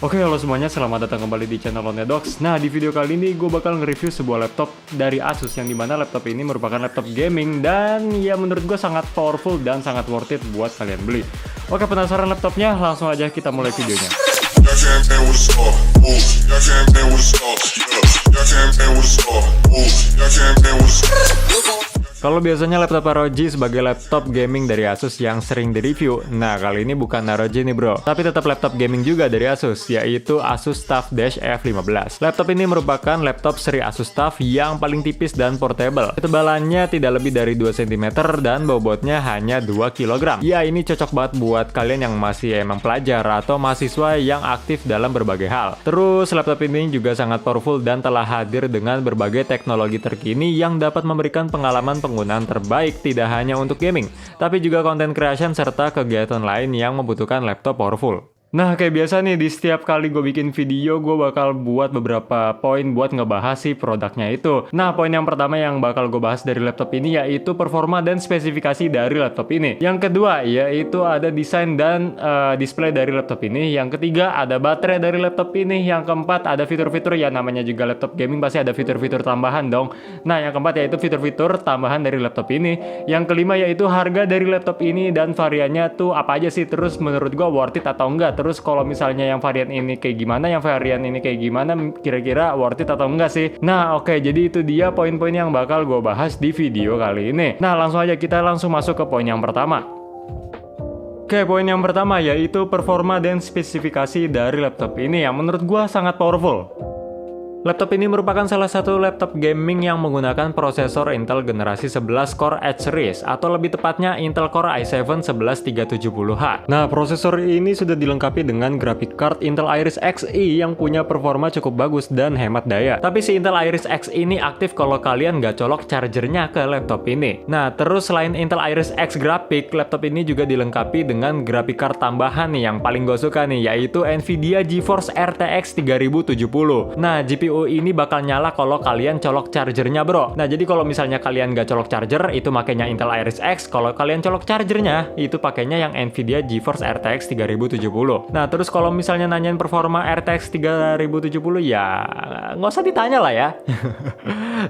Oke, halo semuanya, selamat datang kembali di channel Lonedox. Nah, di video kali ini gue bakal nge-review sebuah laptop dari Asus, yang dimana laptop ini merupakan laptop gaming dan ya menurut gue sangat powerful dan sangat worth it buat kalian beli. Oke, penasaran laptopnya? Langsung aja kita mulai videonya. Kalau biasanya laptop ROG sebagai laptop gaming dari Asus yang sering direview, nah kali ini bukan ROG nih bro, tapi tetap laptop gaming juga dari Asus, yaitu Asus TUF F15. Laptop ini merupakan laptop seri Asus TUF yang paling tipis dan portable. Ketebalannya tidak lebih dari 2 cm dan bobotnya hanya 2 kg. Ya, ini cocok banget buat kalian yang masih emang pelajar atau mahasiswa yang aktif dalam berbagai hal. Terus laptop ini juga sangat powerful dan telah hadir dengan berbagai teknologi terkini yang dapat memberikan pengalaman penggunaan terbaik tidak hanya untuk gaming, tapi juga content creation serta kegiatan lain yang membutuhkan laptop powerful. Nah, kayak biasa nih, di setiap kali gue bikin video, gue bakal buat beberapa poin buat ngebahas si produknya itu. Nah, poin yang pertama yang bakal gue bahas dari laptop ini yaitu performa dan spesifikasi dari laptop ini. Yang kedua, yaitu ada desain dan display dari laptop ini. Yang ketiga, ada baterai dari laptop ini. Yang keempat, ada fitur-fitur, ya namanya juga laptop gaming pasti ada fitur-fitur tambahan dong. Nah, yang keempat yaitu fitur-fitur tambahan dari laptop ini. Yang kelima yaitu harga dari laptop ini dan variannya tuh apa aja sih. Terus menurut gue worth it atau enggak. Terus kalau misalnya yang varian ini kayak gimana, yang varian ini kayak gimana, kira-kira worth it atau enggak sih? Nah, oke, jadi itu dia poin-poin yang bakal gue bahas di video kali ini. Nah, langsung aja kita langsung masuk ke poin yang pertama. Oke, poin yang pertama yaitu performa dan spesifikasi dari laptop ini yang menurut gue sangat powerful. Laptop ini merupakan salah satu laptop gaming yang menggunakan prosesor Intel generasi 11 Core H series, atau lebih tepatnya Intel Core i7-11370H. Nah, prosesor ini sudah dilengkapi dengan graphic card Intel Iris Xe yang punya performa cukup bagus dan hemat daya. Tapi si Intel Iris Xe ini aktif kalau kalian nggak colok chargernya ke laptop ini. Nah, terus selain Intel Iris Xe graphic, laptop ini juga dilengkapi dengan graphic card tambahan nih yang paling gue suka nih, yaitu Nvidia GeForce RTX 3070. Nah, GPU ini bakal nyala kalau kalian colok chargernya bro. Nah, jadi kalau misalnya kalian nggak colok charger, itu makanya Intel Iris X. Kalau kalian colok chargernya, itu pakainya yang Nvidia GeForce RTX 3070. Nah, terus kalau misalnya nanyain performa RTX 3070, ya nggak usah ditanya lah ya.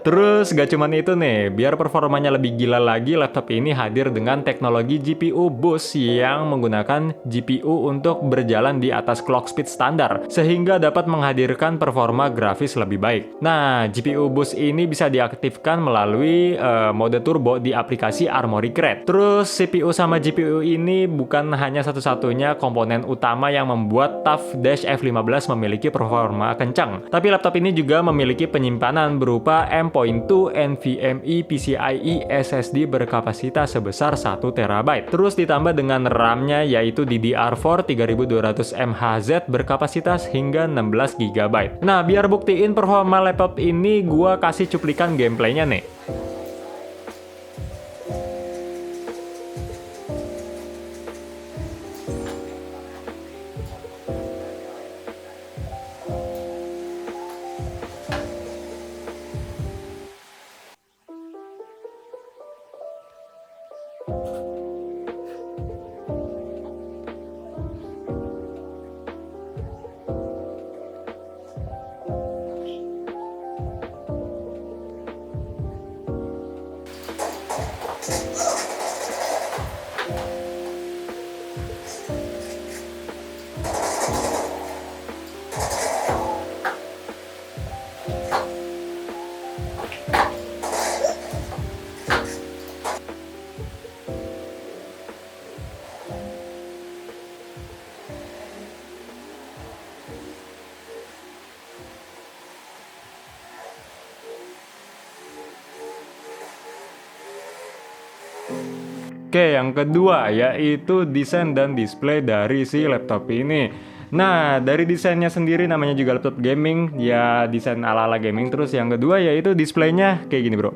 Terus gak cuman itu nih, biar performanya lebih gila lagi, laptop ini hadir dengan teknologi GPU Boost yang menggunakan GPU untuk berjalan di atas clock speed standar, sehingga dapat menghadirkan performa grafis lebih baik. Nah, GPU Boost ini bisa diaktifkan melalui mode turbo di aplikasi Armoury Crate. Terus CPU sama GPU ini bukan hanya satu-satunya komponen utama yang membuat TUF F15 memiliki performa kencang, tapi laptop ini juga memiliki penyimpanan berupa M.2 NVMe PCIe SSD berkapasitas sebesar 1 TB. Terus ditambah dengan RAM-nya yaitu DDR4 3200 MHz berkapasitas hingga 16 GB. Nah, biar buktiin performa laptop ini, gua kasih cuplikan gameplaynya nih. Oke, yang kedua yaitu desain dan display dari si laptop ini. Nah, dari desainnya sendiri, namanya juga laptop gaming, ya desain ala-ala gaming. Terus yang kedua yaitu displaynya kayak gini bro.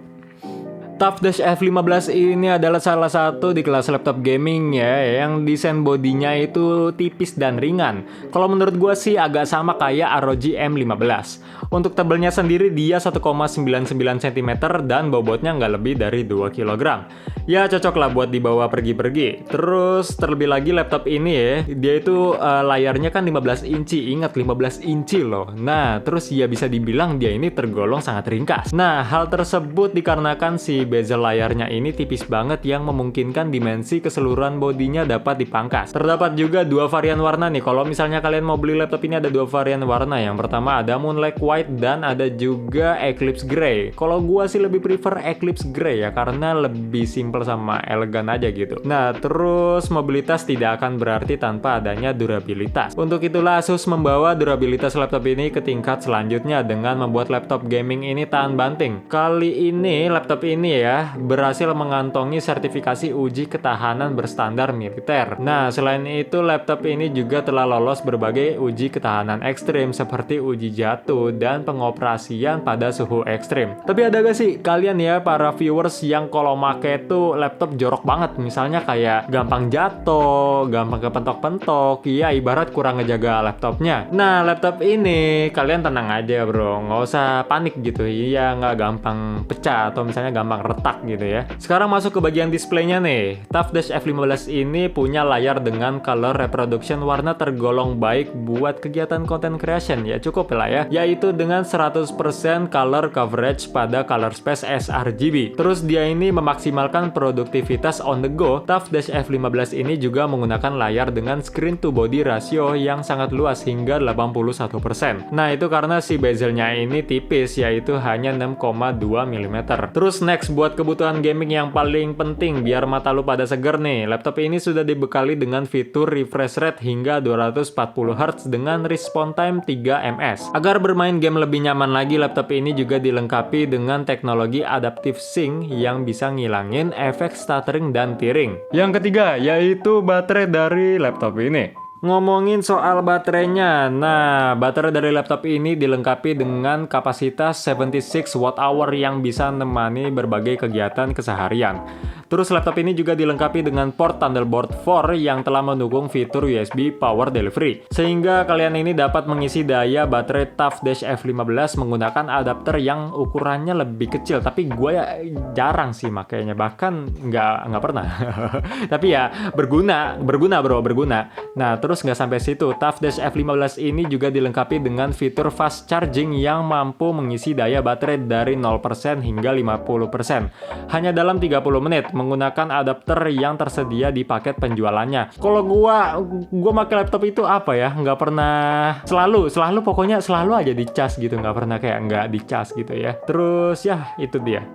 TUF Dash F15 ini adalah salah satu di kelas laptop gaming ya yang desain bodinya itu tipis dan ringan. Kalau menurut gua sih agak sama kayak ROG M15. Untuk tebelnya sendiri dia 1,99 cm dan bobotnya nggak lebih dari 2 kg. Ya cocok lah buat dibawa pergi-pergi. Terus terlebih lagi laptop ini ya, dia itu layarnya kan 15 inci, ingat 15 inci loh. Nah terus ya bisa dibilang dia ini tergolong sangat ringkas. Nah hal tersebut dikarenakan si bezel layarnya ini tipis banget yang memungkinkan dimensi keseluruhan bodinya dapat dipangkas. Terdapat juga dua varian warna nih. Kalau misalnya kalian mau beli laptop ini ada dua varian warna. Yang pertama ada Moonlight White dan ada juga Eclipse Grey. Kalau gua sih lebih prefer Eclipse Grey ya karena lebih simple sama elegan aja gitu. Nah, terus mobilitas tidak akan berarti tanpa adanya durabilitas. Untuk itulah Asus membawa durabilitas laptop ini ke tingkat selanjutnya dengan membuat laptop gaming ini tahan banting. Kali ini laptop ini ya berhasil mengantongi sertifikasi uji ketahanan berstandar militer. Nah, selain itu laptop ini juga telah lolos berbagai uji ketahanan ekstrim seperti uji jatuh dan pengoperasian pada suhu ekstrim. Tapi ada gak sih kalian ya para viewers yang kalau make tuh laptop jorok banget, misalnya kayak gampang jatuh, gampang kepentok-pentok, ya ibarat kurang ngejaga laptopnya. Nah, laptop ini kalian tenang aja bro, nggak usah panik gitu ya, nggak gampang pecah atau misalnya gampang retak gitu ya. Sekarang masuk ke bagian displaynya nih. TUF Dash F15 ini punya layar dengan color reproduction warna tergolong baik buat kegiatan content creation ya, cukup lah ya, yaitu dengan 100% color coverage pada color space sRGB. Terus dia ini memaksimalkan produktivitas on the go. TUF Dash F15 ini juga menggunakan layar dengan screen to body ratio yang sangat luas hingga 81%. Nah itu karena si bezelnya ini tipis yaitu hanya 6,2 mm. Terus next buat kebutuhan gaming yang paling penting biar mata lu pada seger nih, laptop ini sudah dibekali dengan fitur refresh rate hingga 240 Hz dengan response time 3 ms. Agar bermain game lebih nyaman lagi, laptop ini juga dilengkapi dengan teknologi Adaptive Sync yang bisa ngilangin efek stuttering dan tearing. Yang ketiga yaitu baterai dari laptop ini. Ngomongin soal baterainya, nah baterai dari laptop ini dilengkapi dengan kapasitas 76 Wh yang bisa menemani berbagai kegiatan keseharian. Terus laptop ini juga dilengkapi dengan port Thunderbolt 4 yang telah mendukung fitur USB Power Delivery. Sehingga kalian ini dapat mengisi daya baterai TUF Dash F15 menggunakan adapter yang ukurannya lebih kecil. Tapi gue ya jarang sih makainya, bahkan nggak pernah. Tapi ya berguna bro, berguna. Nah terus nggak sampai situ, TUF Dash F15 ini juga dilengkapi dengan fitur fast charging yang mampu mengisi daya baterai dari 0% hingga 50% hanya dalam 30 menit menggunakan adapter yang tersedia di paket penjualannya. Kalau gua pakai laptop itu apa ya, nggak pernah selalu pokoknya selalu aja dicas gitu, nggak pernah kayak nggak dicas gitu ya. Terus ya itu dia.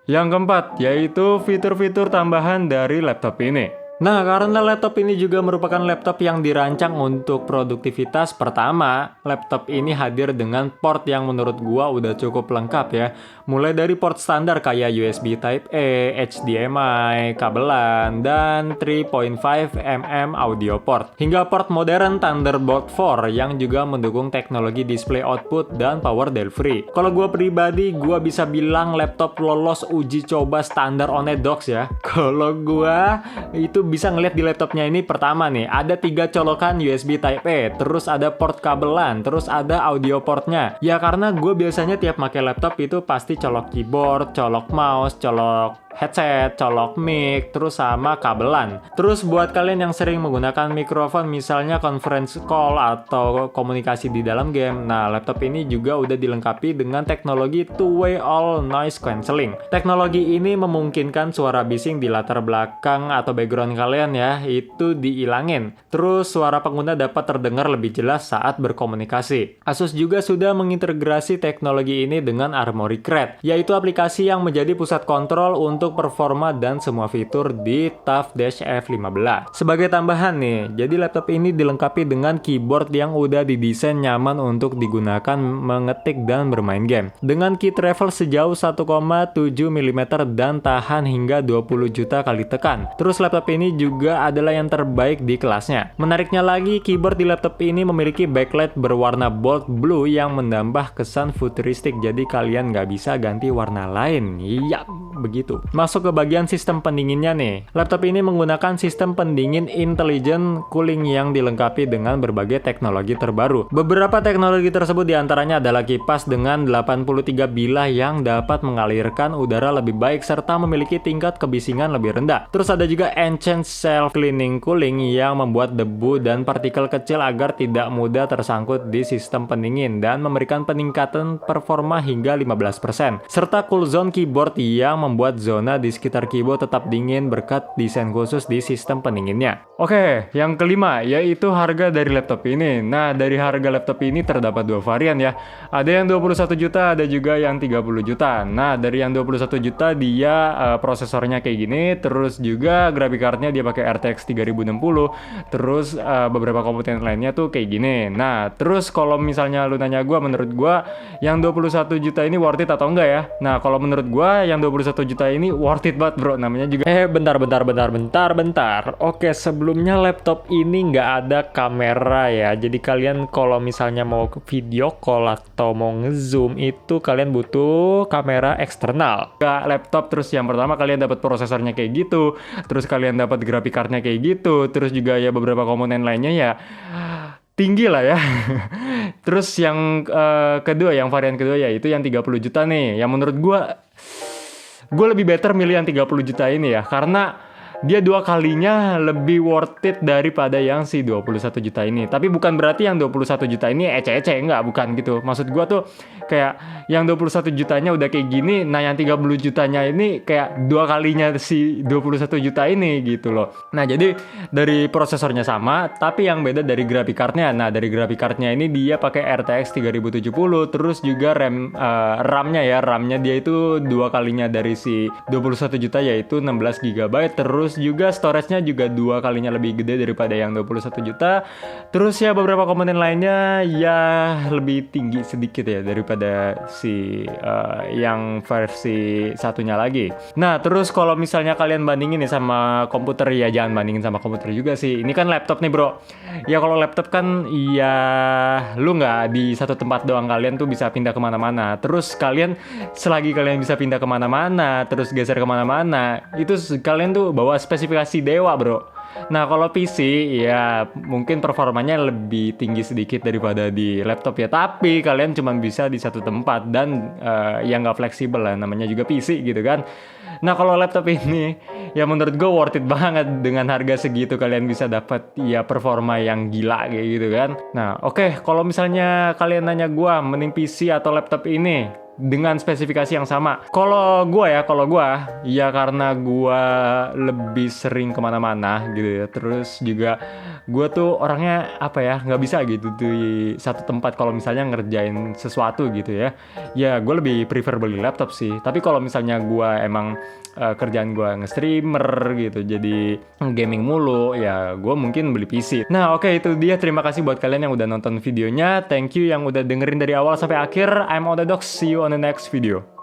Yang keempat yaitu fitur-fitur tambahan dari laptop ini. Nah, karena laptop ini juga merupakan laptop yang dirancang untuk produktivitas, pertama, laptop ini hadir dengan port yang menurut gua udah cukup lengkap ya. Mulai dari port standar kayak USB Type-A, HDMI, kabelan, dan 3.5mm audio port. Hingga port modern Thunderbolt 4 yang juga mendukung teknologi display output dan power delivery. Kalau gua pribadi, gua bisa bilang laptop lolos uji coba standar OneDocs ya. Kalau gua itu bisa ngeliat di laptopnya ini, pertama nih ada 3 colokan USB Type-A, terus ada port kabelan, terus ada audio portnya. Ya karena gue biasanya tiap pakai laptop itu pasti colok keyboard, colok mouse, colok headset, colok mic, terus sama kabelan. Terus buat kalian yang sering menggunakan mikrofon misalnya conference call atau komunikasi di dalam game, nah laptop ini juga udah dilengkapi dengan teknologi two-way all noise cancelling. Teknologi ini memungkinkan suara bising di latar belakang atau background kalian ya itu diilangin. Terus suara pengguna dapat terdengar lebih jelas saat berkomunikasi. Asus juga sudah mengintegrasi teknologi ini dengan Armoury Crate, yaitu aplikasi yang menjadi pusat kontrol untuk untuk performa dan semua fitur di TUF Dash F15. Sebagai tambahan nih, jadi laptop ini dilengkapi dengan keyboard yang udah didesain nyaman untuk digunakan mengetik dan bermain game. Dengan key travel sejauh 1,7 mm dan tahan hingga 20 juta kali tekan. Terus laptop ini juga adalah yang terbaik di kelasnya. Menariknya lagi, keyboard di laptop ini memiliki backlight berwarna bold blue yang menambah kesan futuristik, jadi kalian nggak bisa ganti warna lain. Iya, begitu. Masuk ke bagian sistem pendinginnya nih. Laptop ini menggunakan sistem pendingin intelligent cooling yang dilengkapi dengan berbagai teknologi terbaru. Beberapa teknologi tersebut diantaranya adalah kipas dengan 83 bilah yang dapat mengalirkan udara lebih baik serta memiliki tingkat kebisingan lebih rendah. Terus ada juga Enchant Self Cleaning Cooling yang membuat debu dan partikel kecil agar tidak mudah tersangkut di sistem pendingin dan memberikan peningkatan performa hingga 15%. Serta Cool Zone Keyboard yang membuat zona di sekitar keyboard tetap dingin berkat desain khusus di sistem pendinginnya. Oke, yang kelima yaitu harga dari laptop ini. Nah, dari harga laptop ini terdapat dua varian ya. Ada yang 21 juta, ada juga yang 30 juta. Nah, dari yang 21 juta dia prosesornya kayak gini, terus juga graphic cardnya dia pakai RTX 3060, terus beberapa komponen lainnya tuh kayak gini. Nah, terus kalau misalnya lu nanya gue, menurut gue yang 21 juta ini worth it atau enggak ya? Nah, kalau menurut gue yang 21 juta ini worth it banget bro, namanya juga bentar. Oke, sebelumnya laptop ini nggak ada kamera ya, jadi kalian kalau misalnya mau video call atau mau ngezoom itu kalian butuh kamera eksternal. Nggak laptop, terus yang pertama kalian dapat prosesornya kayak gitu, terus kalian dapat graphic cardnya kayak gitu, terus juga ya beberapa komponen lainnya ya tinggi lah ya. Terus yang kedua, yang varian kedua yaitu yang 30 juta nih. Yang menurut gue lebih better milih yang 30 juta ini ya, karena dia dua kalinya lebih worth it daripada yang si 21 juta ini. Tapi bukan berarti yang 21 juta ini ece-ece, enggak, bukan gitu. Maksud gua tuh kayak yang 21 jutanya udah kayak gini, nah yang 30 jutanya ini kayak dua kalinya si 21 juta ini gitu loh. Nah, jadi dari prosesornya sama, tapi yang beda dari graphic cardnya. Nah, dari graphic cardnya ini dia pakai RTX 3070, terus juga RAM-nya dia itu dua kalinya dari si 21 juta yaitu 16 GB, terus juga storage-nya juga dua kalinya lebih gede daripada yang 21 juta. Terus ya beberapa komponen lainnya ya lebih tinggi sedikit ya daripada si yang versi satunya lagi. Nah, terus kalau misalnya kalian bandingin nih sama komputer, ya jangan bandingin sama komputer juga sih. Ini kan laptop nih bro. Ya kalau laptop kan ya lu nggak di satu tempat doang, kalian tuh bisa pindah kemana-mana. Terus selagi kalian bisa pindah kemana-mana, terus geser kemana-mana, itu kalian tuh bawa spesifikasi dewa bro. Nah, kalau PC ya mungkin performanya lebih tinggi sedikit daripada di laptop ya, tapi kalian cuma bisa di satu tempat dan ya nggak fleksibel lah, namanya juga PC gitu kan. Nah, kalau laptop ini ya menurut gue worth it banget. Dengan harga segitu kalian bisa dapat ya performa yang gila kayak gitu kan. Nah, oke, kalau misalnya kalian nanya gue mending PC atau laptop ini dengan spesifikasi yang sama. Kalau gue ya karena gue lebih sering kemana-mana gitu ya. Terus juga gue tuh orangnya nggak bisa gitu di satu tempat kalau misalnya ngerjain sesuatu gitu ya. Ya gue lebih prefer beli laptop sih. Tapi kalau misalnya gue emang kerjaan gue nge-streamer gitu, jadi gaming mulu, ya gue mungkin beli PC. Nah, oke, itu dia. Terima kasih buat kalian yang udah nonton videonya. Thank you yang udah dengerin dari awal sampai akhir. I'm Odadox. See you on the next video.